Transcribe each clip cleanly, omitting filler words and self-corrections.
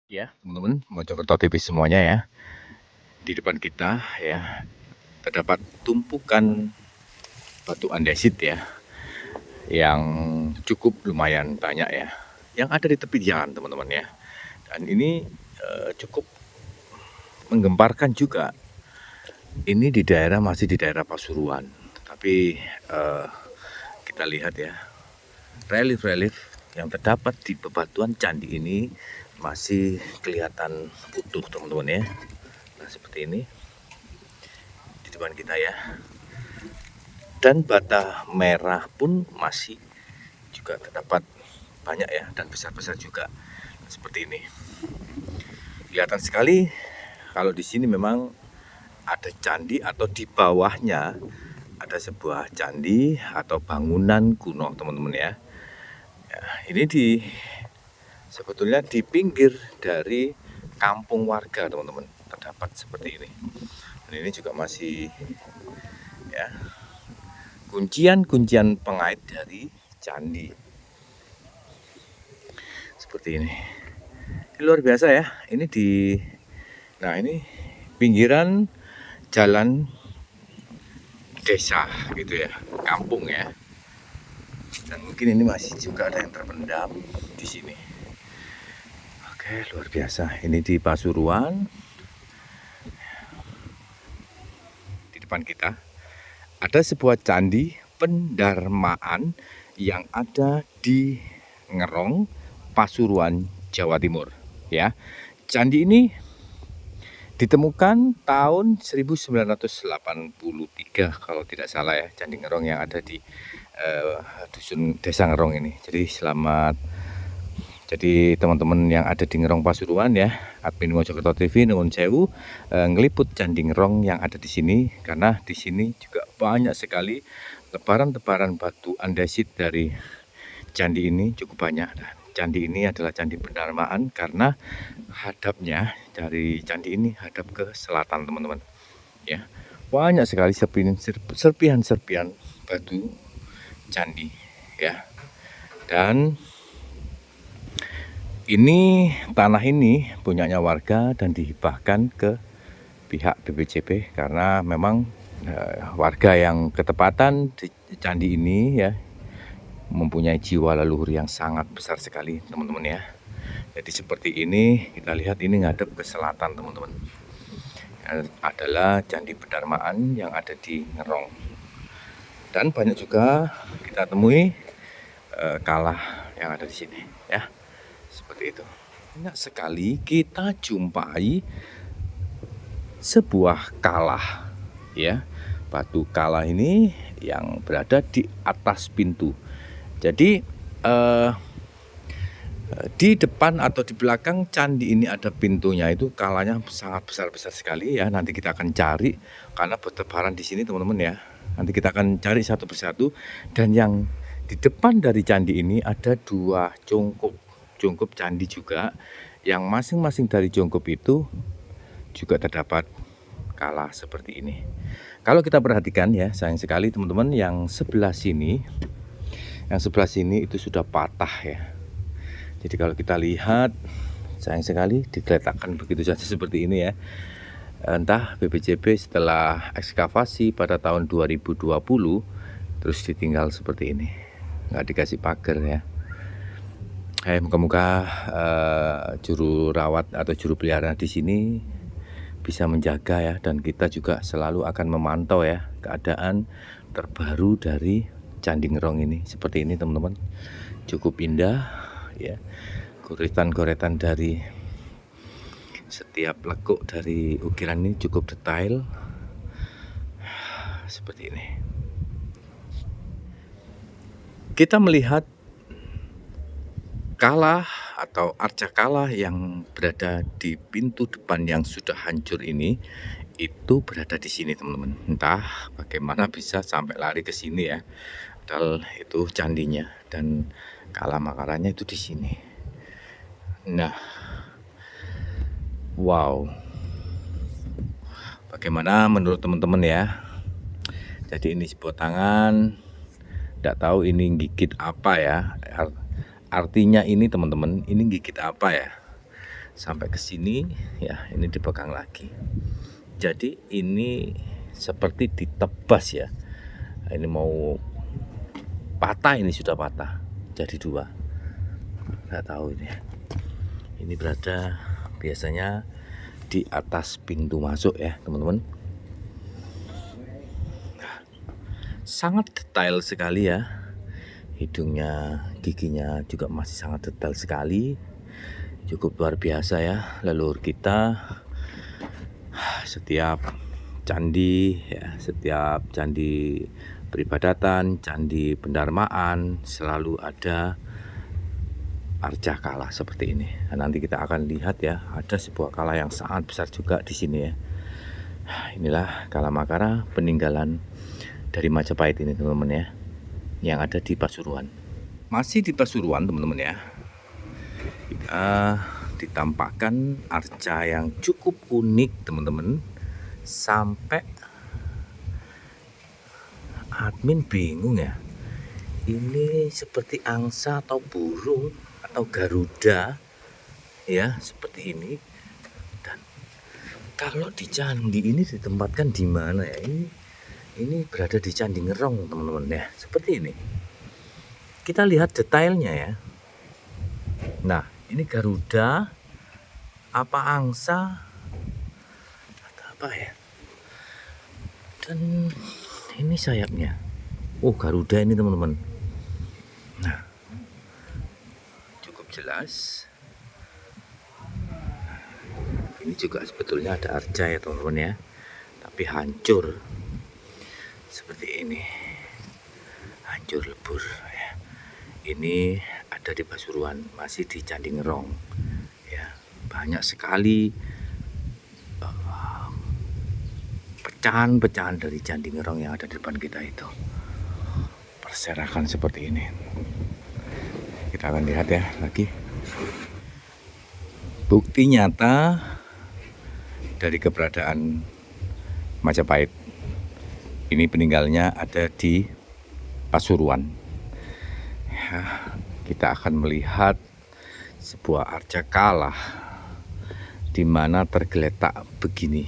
Ya, teman-teman, Mojokerto TV semuanya ya. Di depan kita ya terdapat tumpukan batu andesit ya yang cukup lumayan banyak ya. Yang ada di tepi jalan, teman-teman ya. Dan ini cukup menggemparkan juga. Ini masih di daerah Pasuruan. Tapi kita lihat ya, relief-relief yang terdapat di bebatuan candi ini masih kelihatan utuh, teman-teman ya. Nah, seperti ini di depan kita ya. Dan bata merah pun masih juga terdapat banyak ya, dan besar-besar juga seperti ini. Kelihatan sekali kalau di sini memang ada candi atau di bawahnya ada sebuah candi atau bangunan kuno, teman-teman ya. Ini sebetulnya di pinggir dari kampung warga, teman-teman, terdapat seperti ini. Dan ini juga masih ya kuncian-kuncian pengait dari candi seperti ini. Ini luar biasa ya. Ini pinggiran jalan desa gitu ya, kampung ya. Dan mungkin ini masih juga ada yang terpendam di sini. Oke, luar biasa. Ini di Pasuruan. Di depan kita ada sebuah candi pendarmaan yang ada di Ngerong, Pasuruan, Jawa Timur ya. Candi ini ditemukan tahun 1983 kalau tidak salah ya, Candi Ngerong yang ada di dusun Desa Ngerong ini. Jadi teman-teman yang ada di Ngerong Pasuruan ya, admin Mojokerto TV nuwun sewu ngeliput Candi Ngerong yang ada di sini, karena di sini juga banyak sekali lebaran-lebaran batu andesit dari candi ini, cukup banyak. Candi ini adalah candi pendarmaan karena hadapnya dari candi ini hadap ke selatan, teman-teman ya. Banyak sekali serpihan-serpihan batu candi ya. Dan ini tanah ini punyanya warga dan dihibahkan ke pihak BPJB karena memang warga yang ketepatan di candi ini ya mempunyai jiwa leluhur yang sangat besar sekali, teman-teman ya. Jadi seperti ini, kita lihat ini ngadep ke selatan, teman-teman. Adalah Candi Pendarmaan yang ada di Ngerong. Dan banyak juga kita temui kalah yang ada di sini ya. Seperti itu. Banyak sekali kita jumpai sebuah kalah ya. Batu kalah ini yang berada di atas pintu. Jadi di depan atau di belakang candi ini ada pintunya, itu kalahnya sangat besar-besar sekali ya. Nanti kita akan cari karena bertebaran di sini, teman-teman ya. Nanti kita akan cari satu persatu. Dan yang di depan dari candi ini ada dua cungkup candi juga, yang masing-masing dari cungkup itu juga terdapat kalah seperti ini. Kalau kita perhatikan ya, sayang sekali teman-teman, yang sebelah sini itu sudah patah ya. Jadi kalau kita lihat, sayang sekali digeletakkan begitu saja seperti ini ya. Entah BPJB setelah ekskavasi pada tahun 2020 terus ditinggal seperti ini, nggak dikasih pagar ya. Moga-moga juru rawat atau juru pelihara di sini bisa menjaga ya, dan kita juga selalu akan memantau ya keadaan terbaru dari Candi Ngerong ini. Seperti ini, teman-teman, cukup indah ya. Goretan-goretan dari setiap lekuk dari ukiran ini cukup detail seperti ini. Kita melihat kalah atau arca kalah yang berada di pintu depan yang sudah hancur ini, itu berada di sini, teman-teman. Entah bagaimana bisa sampai lari ke sini ya. Padahal itu candinya, dan kalah makarannya itu di sini. Nah, wow. Bagaimana menurut teman-teman ya? Jadi ini sebuah tangan, tidak tahu ini gigit apa ya. Artinya ini, teman-teman, ini gigit apa ya? sampai ke sini ya, ini dipegang lagi. Jadi ini seperti ditebas ya. Ini mau patah, ini sudah patah jadi dua. Nggak tahu ini. Ini berada biasanya di atas pintu masuk ya teman-teman. Sangat detail sekali ya. Hidungnya, giginya juga masih sangat detail sekali. Cukup luar biasa ya leluhur kita. Setiap candi ya, setiap candi peribadatan, candi pendarmaan selalu ada arca kala seperti ini. Nah, nanti kita akan lihat ya, ada sebuah kala yang sangat besar juga di sini ya. Inilah Kala Makara, peninggalan dari Majapahit ini teman-teman ya, yang ada di Pasuruan. Masih di Pasuruan teman-teman ya, ditampakkan arca yang cukup unik teman-teman, sampai admin bingung ya, ini seperti angsa atau burung atau garuda ya, seperti ini. Dan kalau di candi ini ditempatkan di mana ya, ini berada di Candi Ngerong teman-teman ya, seperti ini. Kita lihat detailnya ya. Nah, ini garuda apa angsa atau apa ya, dan ini sayapnya. Oh, garuda ini teman-teman. Nah, cukup jelas. Ini juga sebetulnya ada arca ya teman-teman ya, tapi hancur seperti ini, hancur lebur ya. Ini ada di Pasuruan, masih di Candi Ngerong ya. Banyak sekali pecahan-pecahan dari Candi Ngerong yang ada di depan kita itu, berserakan seperti ini. Kita akan lihat ya lagi bukti nyata dari keberadaan Majapahit. Ini peninggalnya ada di Pasuruan ya. Kita akan melihat sebuah arca kala di mana tergeletak begini,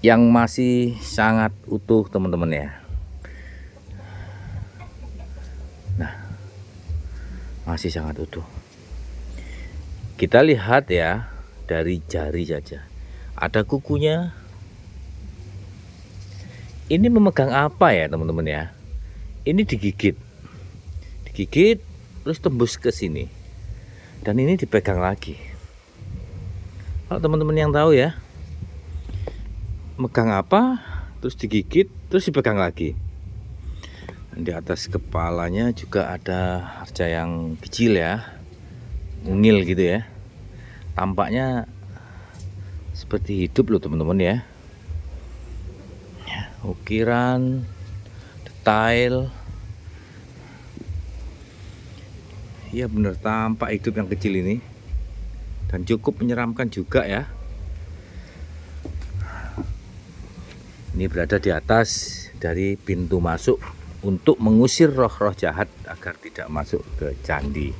yang masih sangat utuh teman-teman ya. Nah, masih sangat utuh. Kita lihat ya, dari jari saja ada kukunya. Ini memegang apa ya teman-teman ya? Ini digigit terus tembus ke sini, dan ini dipegang lagi. Kalau teman-teman yang tahu ya, megang apa terus digigit terus dipegang lagi. Dan di atas kepalanya juga ada arca yang kecil ya, mungil gitu ya. Tampaknya seperti hidup loh teman-teman ya. Ukiran, detail, ya benar tampak hidup yang kecil ini, dan cukup menyeramkan juga ya. Ini berada di atas dari pintu masuk untuk mengusir roh-roh jahat agar tidak masuk ke candi.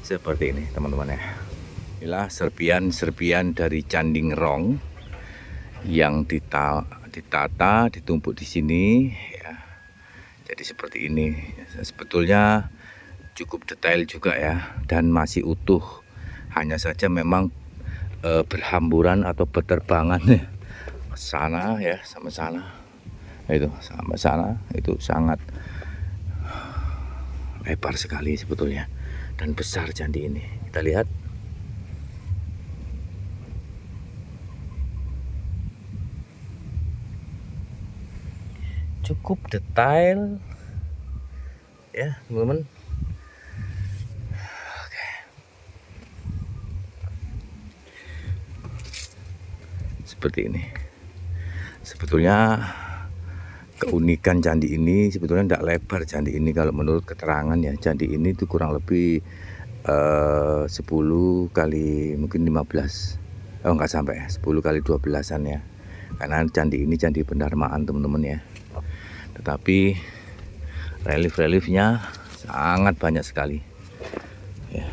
Seperti ini teman-teman ya. Inilah serpian-serpian dari Candi Ngerong yang ditata, ditumpuk di sini ya. Jadi seperti ini. Sebetulnya cukup detail juga ya, dan masih utuh. Hanya saja memang berhamburan atau berterbangan ya, sana ya, sama sana. Itu sama sana, itu sangat lebar sekali sebetulnya, dan besar candi ini. Kita lihat. Cukup detail ya teman-teman. Oke. Seperti ini. Sebetulnya keunikan candi ini sebetulnya tidak lebar. Candi ini kalau menurut keterangan ya, candi ini itu kurang lebih 10 kali mungkin 15. Oh, enggak sampai 10 kali 12-an ya. Karena candi ini candi pendarmaan teman-teman ya. Tetapi relief-reliefnya sangat banyak sekali ya.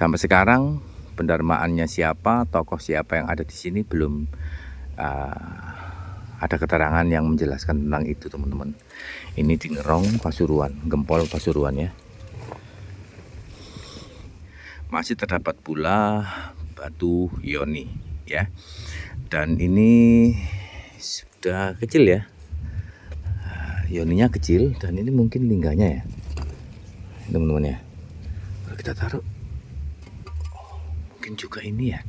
Sampai sekarang pendarmaannya siapa, tokoh siapa yang ada di sini belum ada keterangan yang menjelaskan tentang itu, teman-teman. Ini di Ngerong Pasuruan, Gempol Pasuruan ya. Masih terdapat pula batu yoni ya. Dan ini sudah kecil ya. Yoninya kecil dan ini mungkin lingganya ya, teman-teman ya. Kalau kita taruh, mungkin juga ini ya.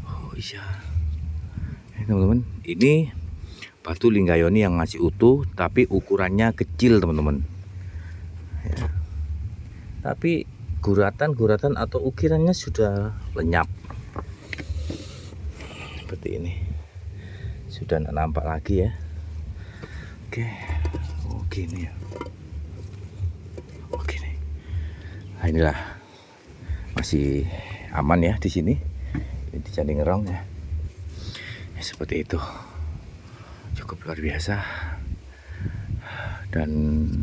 Oh iya, teman-teman, ini batu linggayoni yang masih utuh tapi ukurannya kecil, teman-teman ya. Tapi guratan atau ukirannya sudah lenyap seperti ini, sudah tidak nampak lagi ya. Oke ini ya. Oke nih. Nah, inilah masih aman ya di sini. Ini di Candi Ngerong ya. Seperti itu, cukup luar biasa. Dan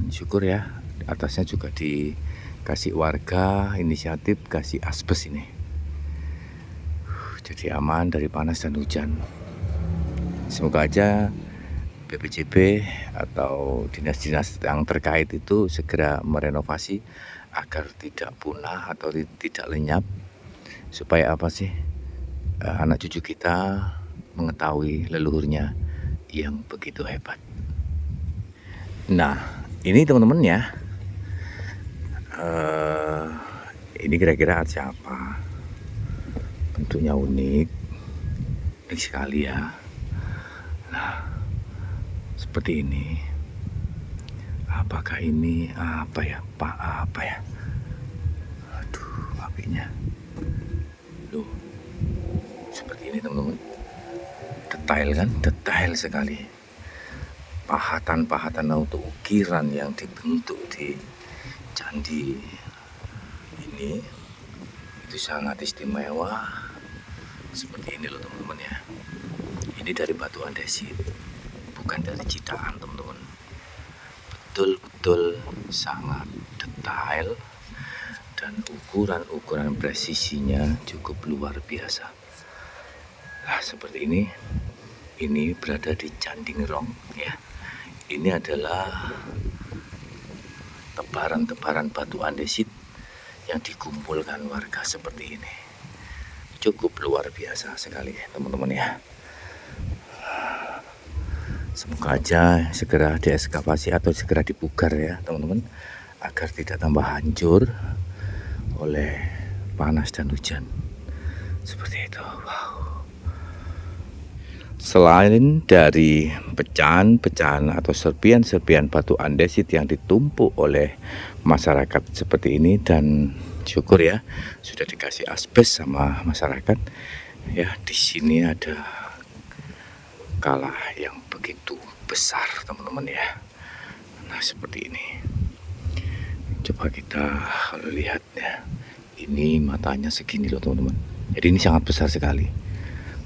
syukur ya, atasnya juga dikasih warga inisiatif kasih asbes ini, jadi aman dari panas dan hujan. Semoga aja BPJB atau dinas-dinas yang terkait itu segera merenovasi agar tidak punah atau tidak lenyap, supaya apa sih, anak cucu kita mengetahui leluhurnya yang begitu hebat. Nah, ini teman-teman ya, ini kira-kira arca apa? Bentuknya unik sekali ya. Nah, seperti ini. Apakah ini apa ya, Pak? Apa ya? Aduh, apinya. Loh, seperti ini teman-teman. Detail kan? Detail sekali. Pahatan-pahatan atau ukiran yang dibentuk di candi ini itu sangat istimewa. Seperti ini loh teman-teman ya. Ini dari batu andesit, bukan dari citaan, teman-teman. Betul-betul sangat detail dan ukuran presisinya cukup luar biasa. Nah, seperti ini berada di Candi Ngerong ya. Ini adalah tebaran-tebaran batu andesit yang dikumpulkan warga seperti ini. Cukup luar biasa sekali teman-teman ya. Semoga aja segera diekskavasi atau segera dipugar ya teman-teman, agar tidak tambah hancur oleh panas dan hujan. Seperti itu. Wow. Selain dari pecahan-pecahan atau serpian-serpian batu andesit yang ditumpuk oleh masyarakat seperti ini, dan syukur ya sudah dikasih asbes sama masyarakat ya, di sini ada kala yang begitu besar teman-teman ya. Nah, seperti ini. Coba kita kalau lihat ya, ini matanya segini loh teman-teman. Jadi ini sangat besar sekali.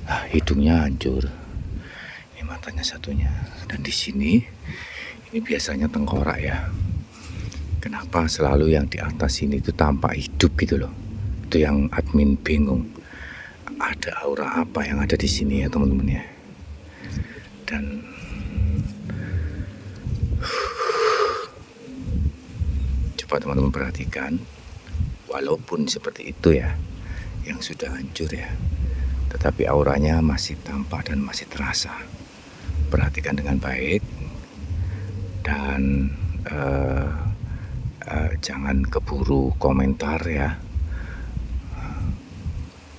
Nah, hidungnya hancur. Ini matanya satunya. Dan di sini ini biasanya tengkorak ya. Kenapa selalu yang di atas ini itu tampak hidup gitu loh? Itu yang admin bingung. Ada aura apa yang ada di sini ya teman-teman ya. Dan coba teman-teman perhatikan, walaupun seperti itu ya, yang sudah hancur ya, tetapi auranya masih tampak dan masih terasa. Perhatikan dengan baik dan jangan keburu komentar ya.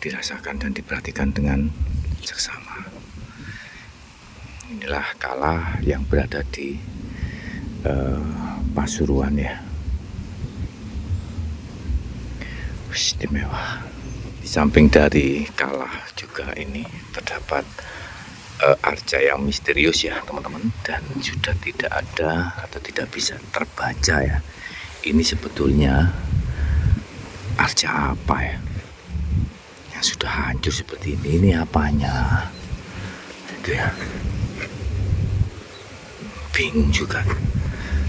Dirasakan dan diperhatikan dengan seksama. Inilah kala yang berada di Pasuruan ya. Istimewa. Di samping dari kala juga ini terdapat arca yang misterius ya teman-teman, dan sudah tidak ada atau tidak bisa terbaca ya. Ini sebetulnya arca apa ya? Yang sudah hancur seperti ini. Ini apanya? Itu ya. Bingung juga.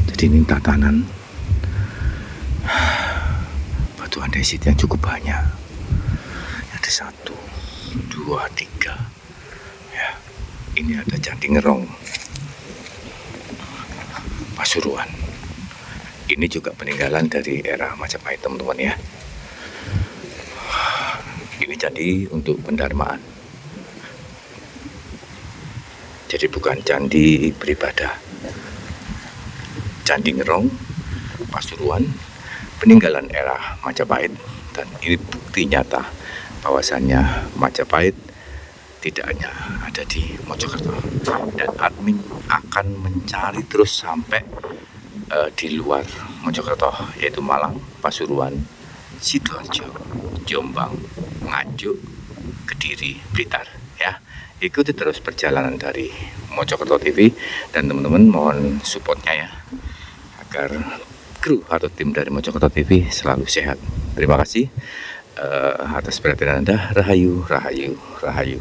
Jadi ini tatanan batu batu andesit yang cukup banyak. Ada 1, 2, 3 ya. Ini ada Candi Ngerong Pasuruan. Ini juga peninggalan dari era Majapahit, teman-teman ya. Ini candi untuk pendarmaan, jadi bukan candi beribadah. Candi Ngerong Pasuruan peninggalan era Majapahit, dan ini bukti nyata bahwasannya Majapahit tidak hanya ada di Mojokerto, dan admin akan mencari terus sampai di luar Mojokerto, yaitu Malang, Pasuruan, Sidoarjo, Jombang, Nganjuk, Kediri, Blitar ya. Ikuti terus perjalanan dari Mojokerto TV, dan teman-teman mohon supportnya ya, agar kru atau tim dari Mojokerto TV selalu sehat. Terima kasih atas perhatian Anda. Rahayu, rahayu, rahayu.